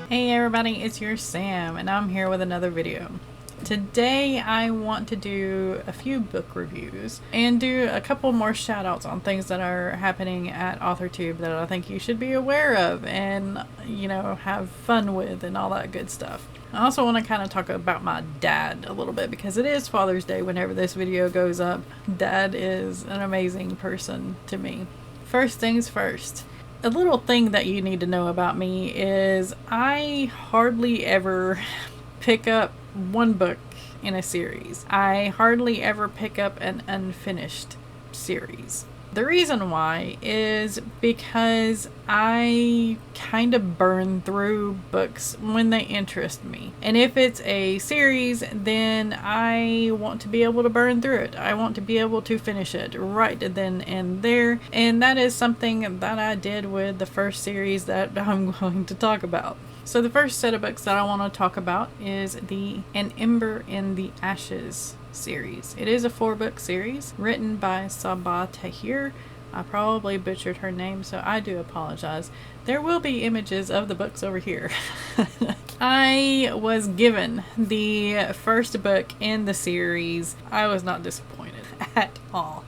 Hey everybody, it's your Sam, and I'm here with another video. Today I want to do a few book reviews and do a couple more shout outs on things that are happening at AuthorTube that I think you should be aware of and, have fun with and all that good stuff. I also want to kind of talk about my dad a little bit because it is Father's Day whenever this video goes up. Dad is an amazing person to me. First things first. A little thing that you need to know about me is I hardly ever pick up one book in a series. I hardly ever pick up an unfinished series. The reason why is because I kind of burn through books when they interest me. And if it's a series, then I want to be able to burn through it. I want to be able to finish it right then and there. And that is something that I did with the first series that I'm going to talk about. So the first set of books that I want to talk about is the An Ember in the Ashes series. It is a 4-book series written by Sabaa Tahir. I probably butchered her name, so I do apologize. There will be images of the books over here. I was given the first book in the series. I was not disappointed at all.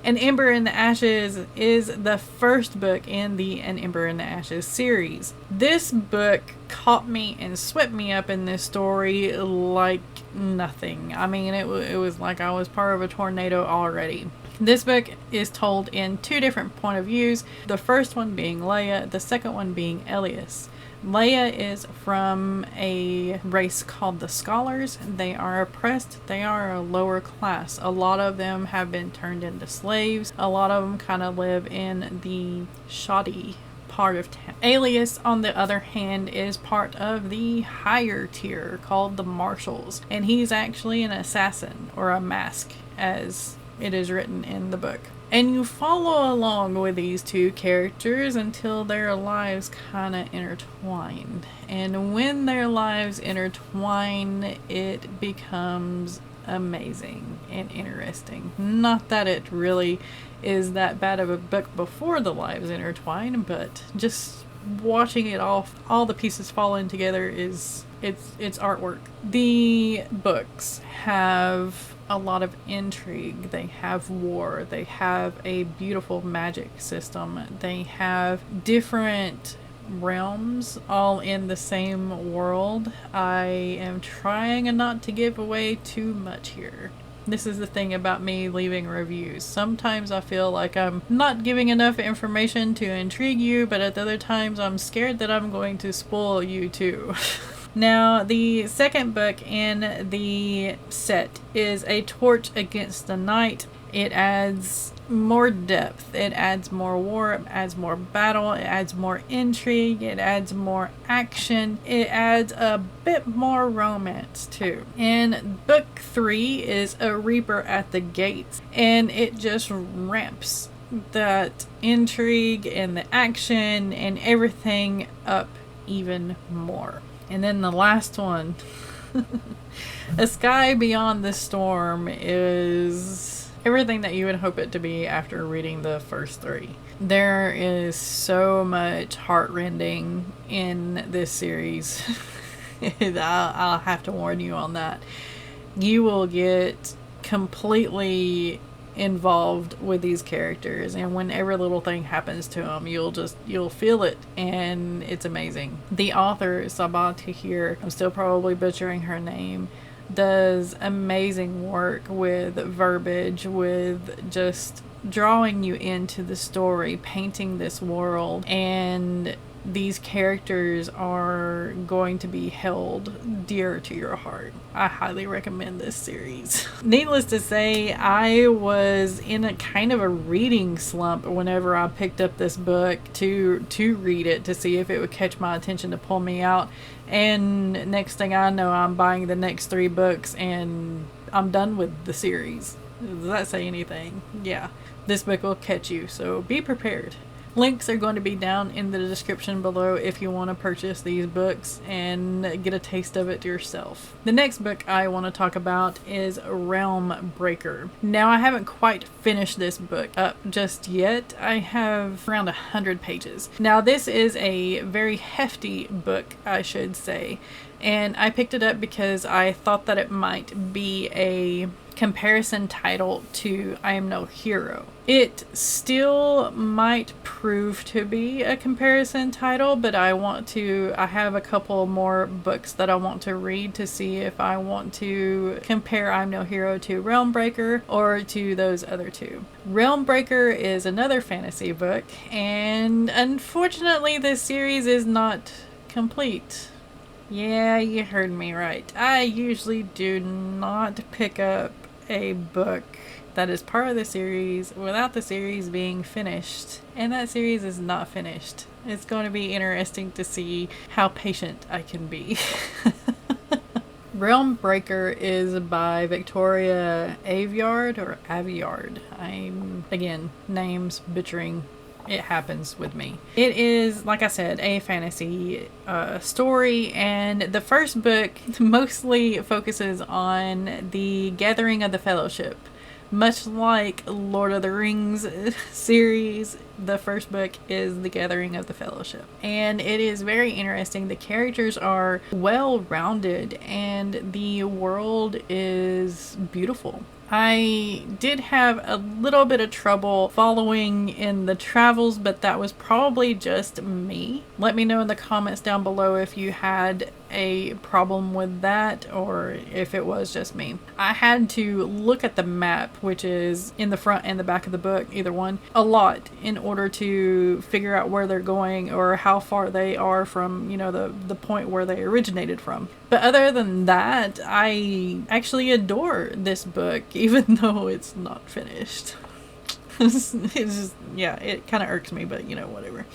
An Ember in the Ashes is the first book in the An Ember in the Ashes series. This book caught me and swept me up in this story like nothing. I mean, it was like I was part of a tornado already. This book is told in 2 different point of views. The first one being Leia, the second one being Elias. Leia is from a race called the Scholars. They are oppressed. They are a lower class. A lot of them have been turned into slaves. A lot of them kind of live in the shoddy part of town. Elias, on the other hand, is part of the higher tier called the Marshals. And he's actually an assassin, or a mask, as it is written in the book. And you follow along with these 2 characters until their lives kind of intertwine. And when their lives intertwine, it becomes amazing and interesting. Not that it really is that bad of a book before the lives intertwine, but just watching it all the pieces falling together it's artwork. The books have a lot of intrigue. They have war. They have a beautiful magic system. They have different realms all in the same world. I am trying not to give away too much here. This is the thing about me leaving reviews. Sometimes I feel like I'm not giving enough information to intrigue you, but at other times I'm scared that I'm going to spoil you too. Now, the second book in the set is A Torch Against the Night. It adds more depth, it adds more war, it adds more battle, it adds more intrigue, it adds more action, it adds a bit more romance too. And book 3 is A Reaper at the Gates, and it just ramps that intrigue and the action and everything up even more. And then the last one, A Sky Beyond the Storm, is everything that you would hope it to be after reading the first 3. There is so much heartrending in this series. I'll have to warn you on that. You will get completely involved with these characters, and whenever little thing happens to them, you'll feel it, and it's amazing. The author, Sabaa Tahir, I'm still probably butchering her name, does amazing work with verbiage, with just drawing you into the story, painting this world, and these characters are going to be held dear to your heart. I highly recommend this series. Needless to say, I was in a kind of a reading slump whenever I picked up this book to read it, to see if it would catch my attention, to pull me out. And next thing I know, I'm buying the next 3 books and I'm done with the series. Does that say anything? Yeah. This book will catch you, so be prepared. Links are going to be down in the description below if you want to purchase these books and get a taste of it yourself. The next book I want to talk about is Realm Breaker. Now, I haven't quite finished this book up just yet. I have around 100 pages. Now, this is a very hefty book, I should say, and I picked it up because I thought that it might be a comparison title to I Am No Hero. It still might prove to be a comparison title, but I have a couple more books that I want to read to see if I want to compare I'm No Hero to Realm Breaker or to those other two. Realm Breaker is another fantasy book, and unfortunately this series is not complete. Yeah, you heard me right. I usually do not pick up a book that is part of the series without the series being finished, and that series is not finished. It's going to be interesting to see how patient I can be. Realm Breaker is by Victoria Aveyard. I'm, again, names butchering. It happens with me. It is, like I said, a fantasy story, and the first book mostly focuses on the gathering of the Fellowship. Much like Lord of the Rings series, the first book is the Gathering of the Fellowship. And it is very interesting. The characters are well-rounded, and the world is beautiful. I did have a little bit of trouble following in the travels, but that was probably just me. Let me know in the comments down below if you had a problem with that or if it was just me. I had to look at the map, which is in the front and the back of the book, either one, a lot in order to figure out where they're going or how far they are from, you know, the point where they originated from. But other than that, I actually adore this book, even though it's not finished. It's just, yeah, it kind of irks me, but you know, whatever.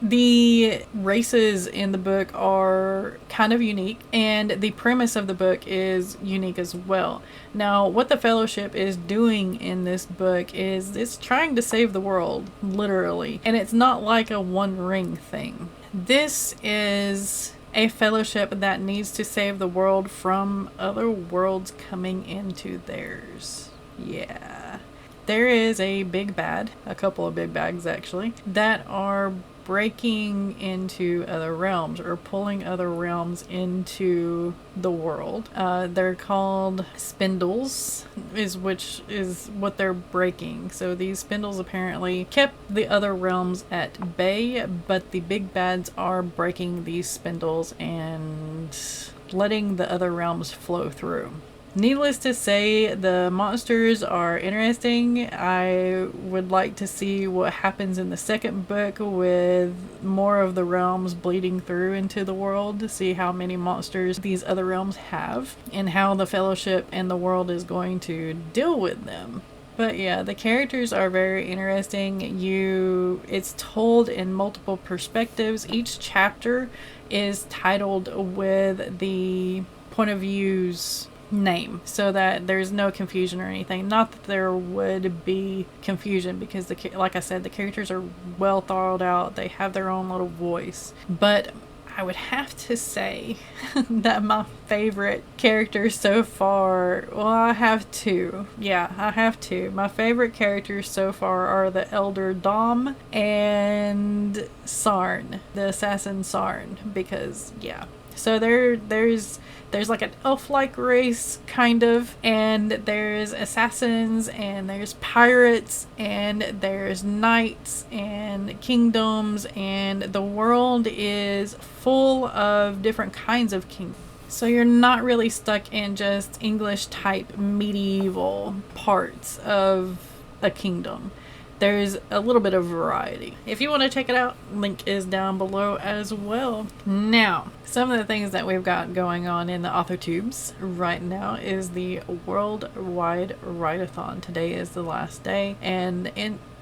The races in the book are kind of unique, and the premise of the book is unique as well. Now, what the Fellowship is doing in this book is it's trying to save the world, literally. And it's not like a One Ring thing. This is a Fellowship that needs to save the world from other worlds coming into theirs. Yeah. There is a big bad, a couple of big bads actually, that are breaking into other realms or pulling other realms into the world. They're called spindles, which is what they're breaking. So these spindles apparently kept the other realms at bay, but the big bads are breaking these spindles and letting the other realms flow through. Needless to say, the monsters are interesting. I would like to see what happens in the second book with more of the realms bleeding through into the world to see how many monsters these other realms have and how the Fellowship and the world is going to deal with them. But yeah, the characters are very interesting. It's told in multiple perspectives. Each chapter is titled with the point of views name so that there's no confusion or anything. Not that there would be confusion because like I said, the characters are well thought out. They have their own little voice. But I would have to say that my favorite characters so far, well, I have two. Yeah, I have two. My favorite characters so far are the Elder Dom and Sarn, the assassin Sarn, because yeah. So there's like an elf-like race, kind of, and there's assassins, and there's pirates, and there's knights, and kingdoms, and the world is full of different kinds of kingdoms. So you're not really stuck in just English-type medieval parts of a kingdom. There's a little bit of variety. If you want to check it out, link is down below as well. Now, some of the things that we've got going on in the author tubes right now is the worldwide write-a-thon. Today is the last day, and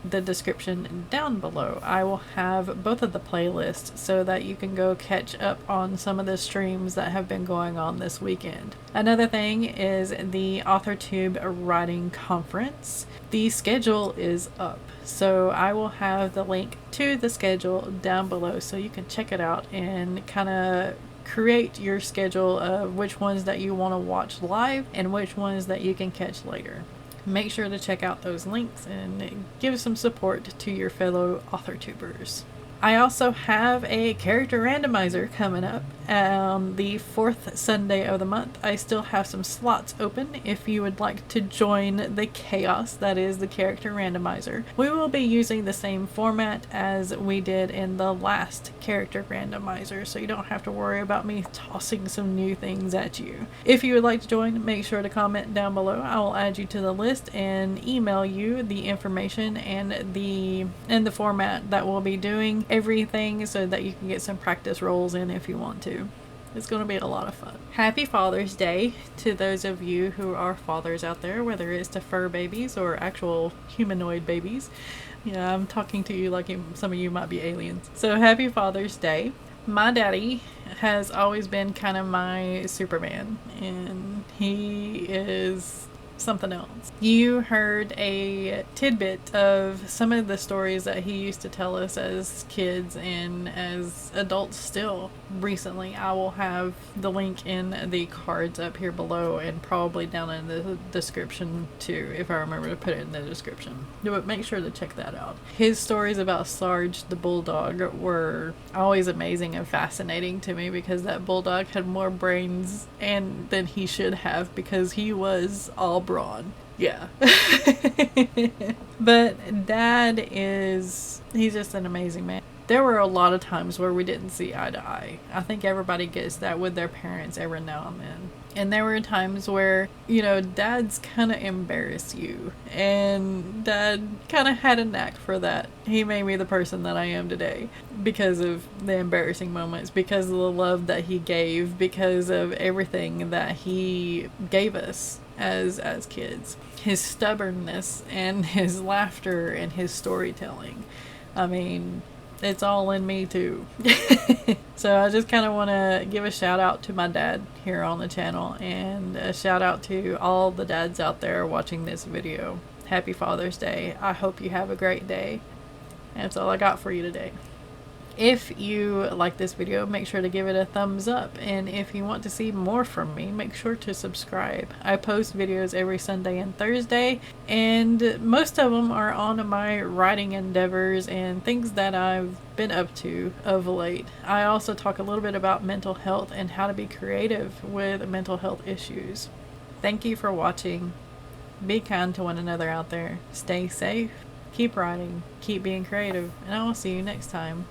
the description down below. I will have both of the playlists so that you can go catch up on some of the streams that have been going on this weekend. Another thing is the AuthorTube Writing Conference. The schedule is up, so I will have the link to the schedule down below so you can check it out and kind of create your schedule of which ones that you want to watch live and which ones that you can catch later. Make sure to check out those links and give some support to your fellow AuthorTubers. I also have a character randomizer coming up on the 4th Sunday of the month. I still have some slots open if you would like to join the chaos that is the character randomizer. We will be using the same format as we did in the last character randomizer, so you don't have to worry about me tossing some new things at you. If you would like to join, make sure to comment down below. I will add you to the list and email you the information and the format that we'll be doing everything so that you can get some practice rolls in if you want to. It's going to be a lot of fun. Happy Father's Day to those of you who are fathers out there, whether it's to fur babies or actual humanoid babies. Yeah, I'm talking to you like some of you might be aliens. So happy Father's Day. My daddy has always been kind of my Superman, and he is something else. You heard a tidbit of some of the stories that he used to tell us as kids and as adults still recently. I will have the link in the cards up here below and probably down in the description too, if I remember to put it in the description. But make sure to check that out. His stories about Sarge the Bulldog were always amazing and fascinating to me because that bulldog had more brains than he should have because he was all brawn. Yeah. But Dad he's just an amazing man. There were a lot of times where we didn't see eye to eye. I think everybody gets that with their parents every now and then. And there were times where, Dads kind of embarrass you. And Dad kind of had a knack for that. He made me the person that I am today because of the embarrassing moments, because of the love that he gave, because of everything that he gave us as kids. His stubbornness and his laughter and his storytelling. I mean, it's all in me too. So I just kind of want to give a shout out to my dad here on the channel and a shout out to all the dads out there watching this video. Happy Father's Day. I hope you have a great day. That's all I got for you today. If you like this video, make sure to give it a thumbs up, and if you want to see more from me, make sure to subscribe. I post videos every Sunday and Thursday, and most of them are on my writing endeavors and things that I've been up to of late. I also talk a little bit about mental health and how to be creative with mental health issues. Thank you for watching. Be kind to one another out there. Stay safe. Keep writing. Keep being creative. And I will see you next time.